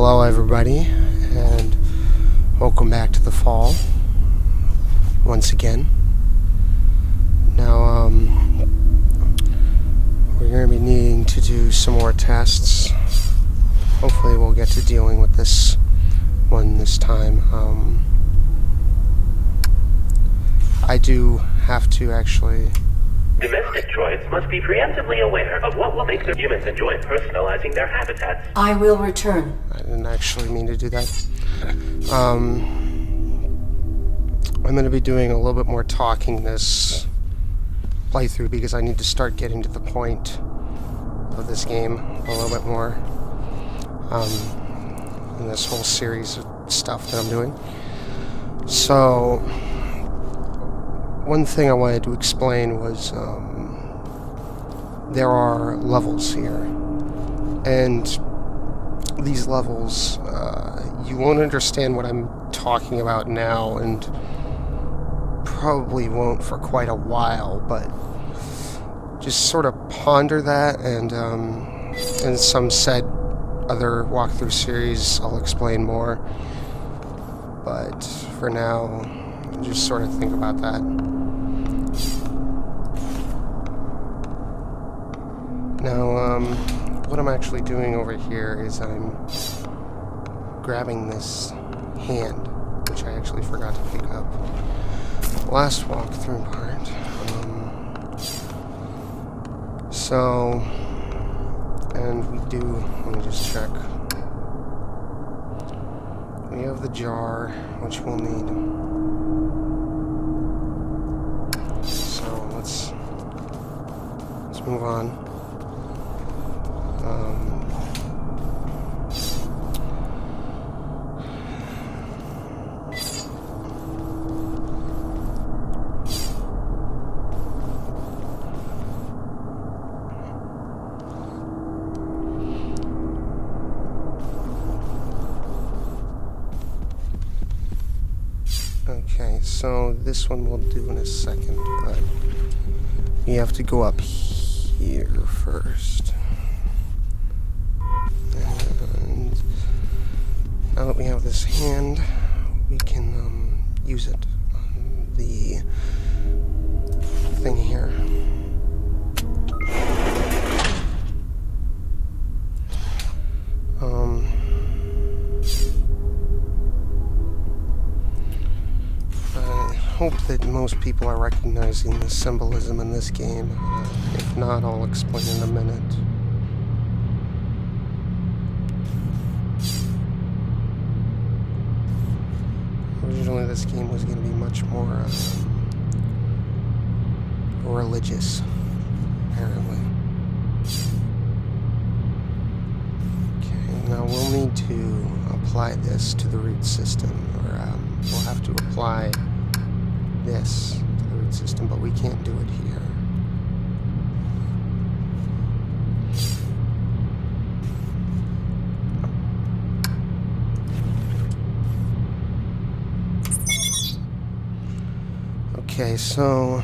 Hello everybody, and welcome back to the fall once again. Now we're going to be needing to do some more tests. Hopefully we'll get to dealing with this one this time. I do have to actually... Domestic droids must be preemptively aware of what will make their humans enjoy personalizing their habitats. I will return. I didn't actually mean to do that. I'm going to be doing a little bit more talking this playthrough because I need to start getting to the point of this game a little bit more in this whole series of stuff that I'm doing. So, one thing I wanted to explain was there are levels here, and these levels, you won't understand what I'm talking about now, and probably won't for quite a while, but just sort of ponder that, and in some said other walkthrough series I'll explain more, but for now just sort of think about that. Now what I'm actually doing over here is I'm grabbing this hand, which I actually forgot to pick up last walkthrough part. And we do, let me just check. We have the jar, which we'll need. So let's move on. Okay, so this one we'll do in a second, but we have to go up here first. And now that we have this hand, we can use it on the thing here. I hope that most people are recognizing the symbolism in this game. If not, I'll explain in a minute. Originally, this game was going to be much more religious, apparently. Okay, now we'll need to apply this to the root system, or we'll have to apply this to the root system, but we can't do it here. Okay, so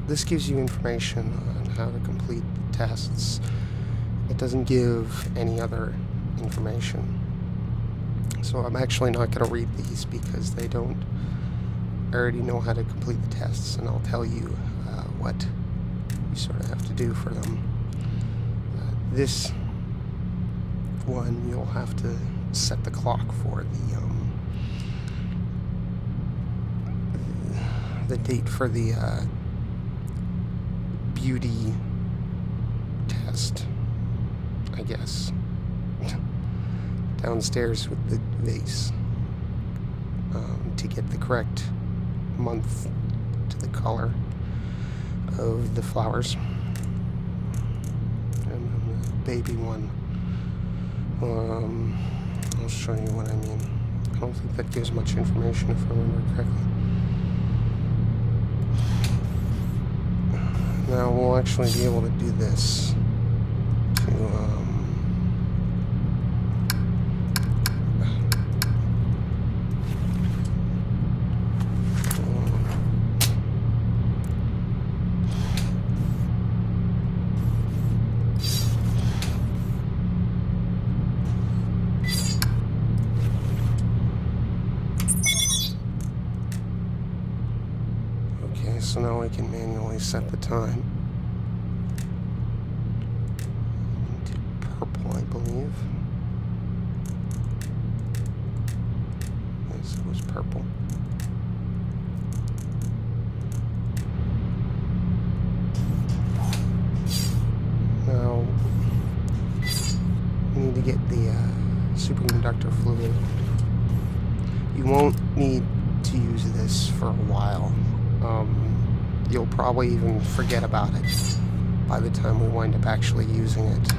this gives you information on how to complete the tests. It doesn't give any other information. So I'm actually not going to read these because they don't... I already know how to complete the tests, and I'll tell you what you sort of have to do for them. This one, you'll have to set the clock for the date for the beauty test, I guess. Downstairs with the vase, to get the correct month to the color of the flowers. And then the baby one, I'll show you what I mean. I don't think that gives much information if I remember correctly. Now we'll actually be able to do this to so now we can manually set the time to purple, I believe. Yes, it was purple. Now, we need to get the superconductor fluid. You won't need to use this for a while. You'll probably even forget about it by the time we wind up actually using it.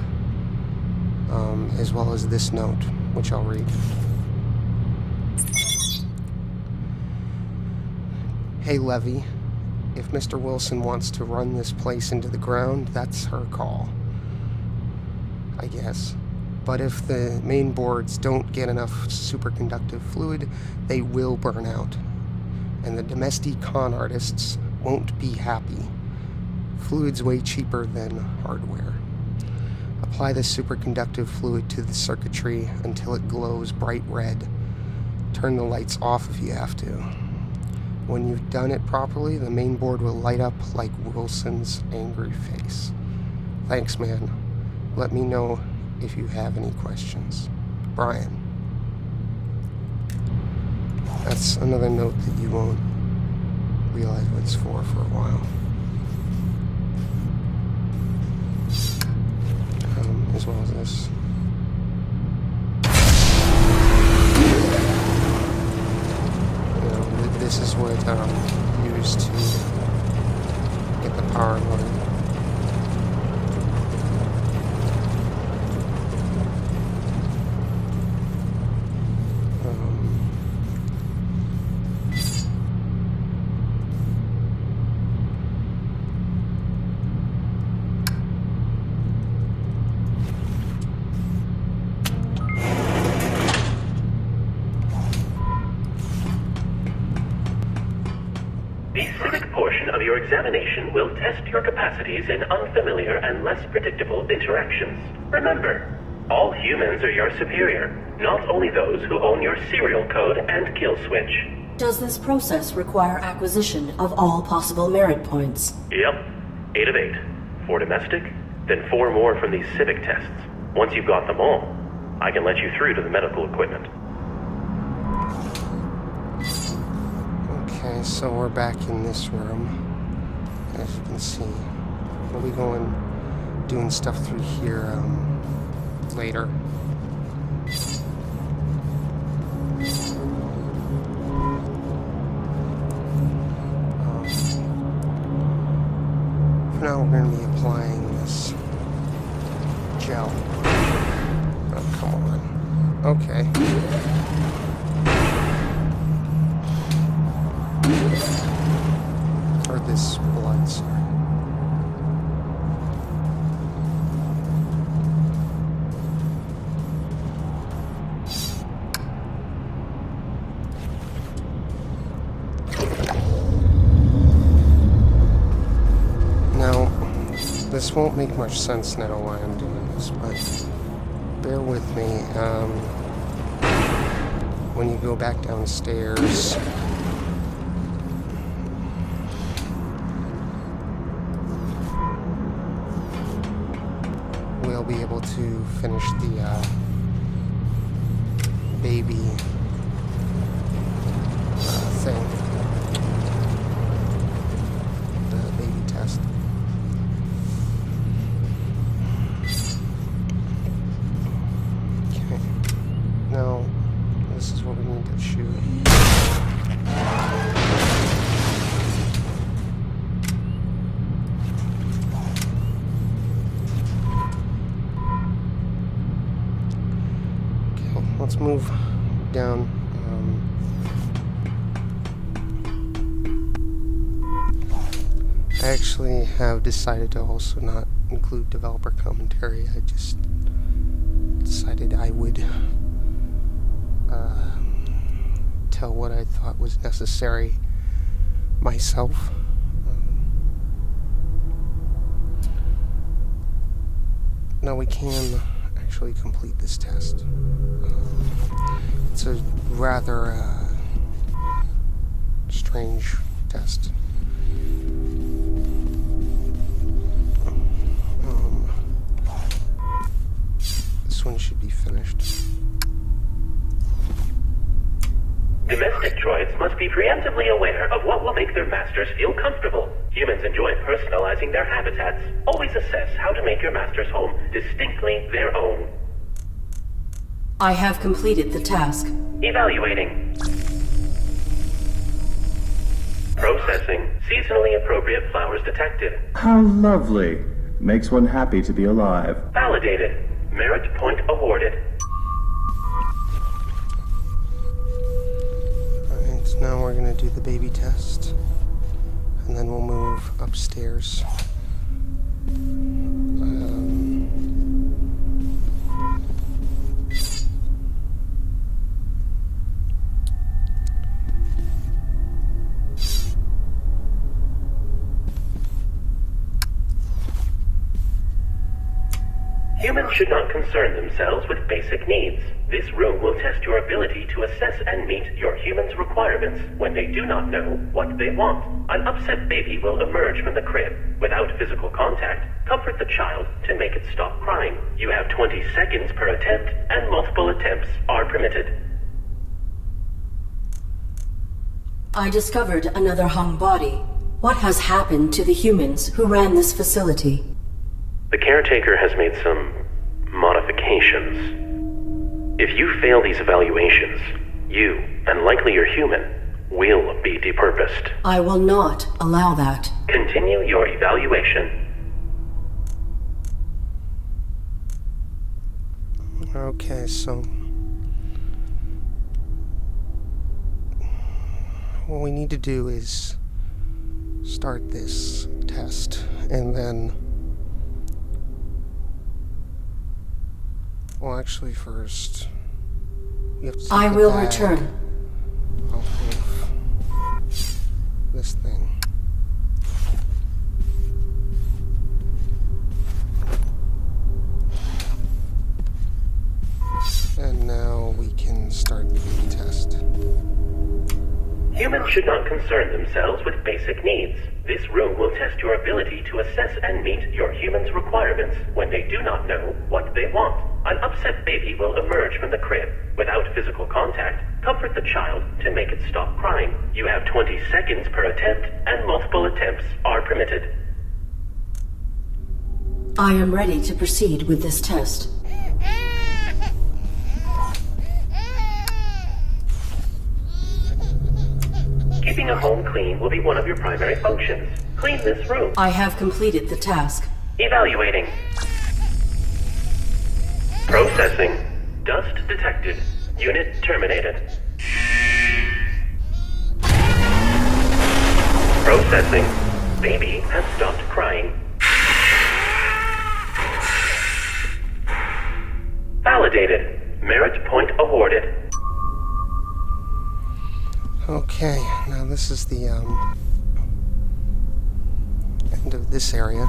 As well as this note, which I'll read. Hey, Levy. If Mr. Wilson wants to run this place into the ground, that's her call, I guess. But if the main boards don't get enough superconductive fluid, they will burn out. And the domestic con artists won't be happy. Fluid's way cheaper than hardware. Apply the superconductive fluid to the circuitry until it glows bright red. Turn the lights off if you have to. When you've done it properly, the main board will light up like Wilson's angry face. Thanks, man. Let me know if you have any questions. Brian. That's another note that you won't realize what it's for a while. As well as this. This is what used to get the power going. Your examination will test your capacities in unfamiliar and less predictable interactions. Remember, all humans are your superior, not only those who own your serial code and kill switch. Does this process require acquisition of all possible merit points? Yep. 8 of 8. 4 domestic, then 4 more from these civic tests. Once you've got them all, I can let you through to the medical equipment. Okay, so we're back in this room. As you can see, we'll be doing stuff through here later. For now, we're going to be applying this gel. Oh, come on. Okay. Or this blood, sorry. Now, this won't make much sense now why I'm doing this, but bear with me. When you go back downstairs, we'll be able to finish the baby thing, the baby test. Okay, now this is what we need to shoot. Let's move down. I actually have decided to also not include developer commentary. I just decided I would tell what I thought was necessary myself. Now we can actually complete this test. It's a rather strange test. one should be finished. Domestic droids must be preemptively aware of what will make their masters feel comfortable. Humans enjoy personalizing their habitats. Always assess how to make your master's home distinctly their own. I have completed the task. Evaluating. Processing. Seasonally appropriate flowers detected. How lovely. Makes one happy to be alive. Validated. Merit point awarded. Alright, so now we're gonna do the baby test. And then we'll move upstairs. Humans should not concern themselves with basic needs. This room will test your ability to assess and meet your human's requirements when they do not know what they want. An upset baby will emerge from the crib. Without physical contact, comfort the child to make it stop crying. You have 20 seconds per attempt, and multiple attempts are permitted. I discovered another hung body. What has happened to the humans who ran this facility? The caretaker has made some modifications. If you fail these evaluations, you, and likely your human, will be depurposed. I will not allow that. Continue your evaluation. Okay, so what we need to do is start this test, and then, well, actually first we have to take I the will bag return. off of this thing. And now we can start the baby test. Humans should not concern themselves with basic needs. This room will test your ability to assess and meet your human's requirements when they do not know what they want. An upset baby will emerge from the crib. Without physical contact, comfort the child to make it stop crying. You have 20 seconds per attempt, and multiple attempts are permitted. I am ready to proceed with this test. Keeping a home clean will be one of your primary functions. Clean this room. I have completed the task. Evaluating. Processing. Dust detected. Unit terminated. Processing. Baby has stopped crying. Validated. Merit point awarded. Okay, now this is the end of this area.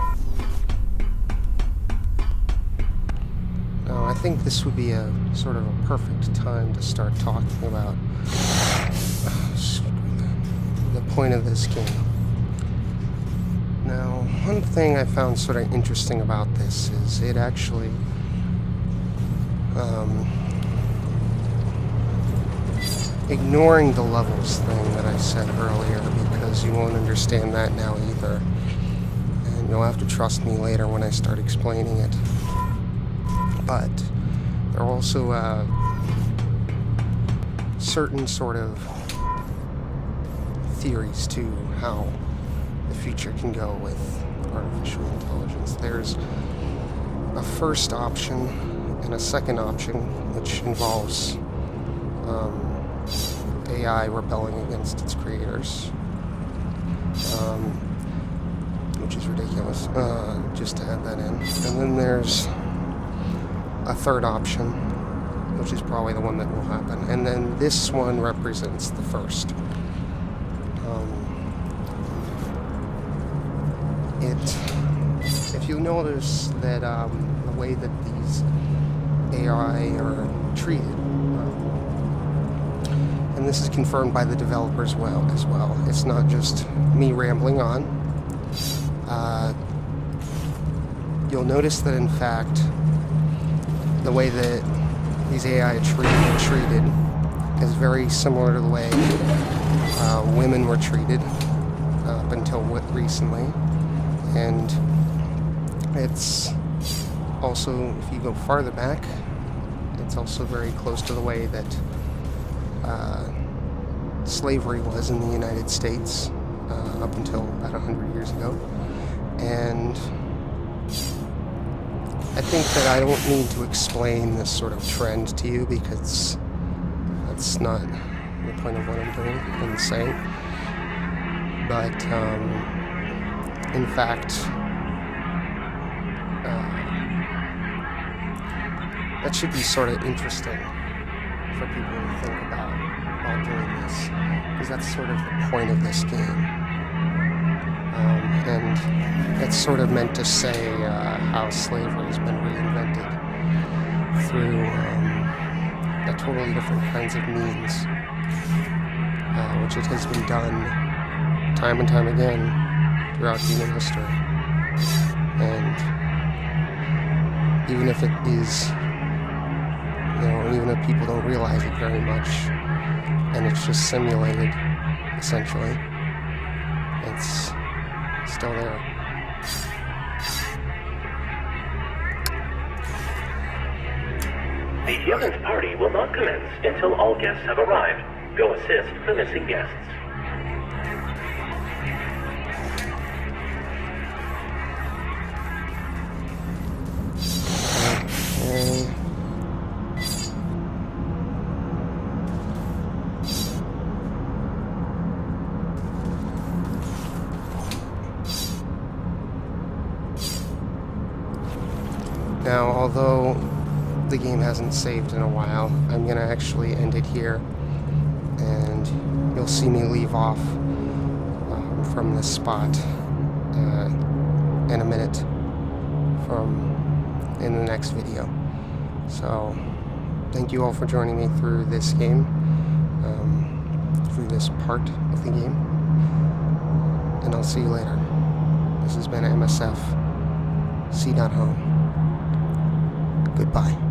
Now I think this would be a sort of a perfect time to start talking about the point of this game. Now, one thing I found sort of interesting about this is it actually ignoring the levels thing that I said earlier, because you won't understand that now either. And you'll have to trust me later when I start explaining it. But there are also certain sort of theories to how the future can go with artificial intelligence. There's a first option and a second option, which involves AI rebelling against its creators, which is ridiculous, just to add that in. And then there's a third option, which is probably the one that will happen. And then this one represents the first. If you notice that the way that these AI are treated, and this is confirmed by the developers as well. It's not just me rambling on. You'll notice that, in fact, the way that these AI are treated is very similar to the way women were treated up until recently. And it's also, if you go farther back, it's also very close to the way that slavery was in the United States up until about 100 years ago. And I think that I don't need to explain this sort of trend to you, because that's not the point of what I'm doing and saying. But in fact, that should be sort of interesting for people to think about while doing this, because that's sort of the point of this game. And it's sort of meant to say how slavery has been reinvented through totally different kinds of means, which it has been done time and time again throughout human history. And even if it is, even if people don't realize it very much, and it's just simulated, essentially, it's still there. The Humans Party will not commence until all guests have arrived. Go assist the missing guests. Okay. Now, although the game hasn't saved in a while, I'm going to actually end it here, and you'll see me leave off from this spot in a minute in the next video. So, thank you all for joining me through this game, through this part of the game, and I'll see you later. This has been MSF C.Home. Goodbye.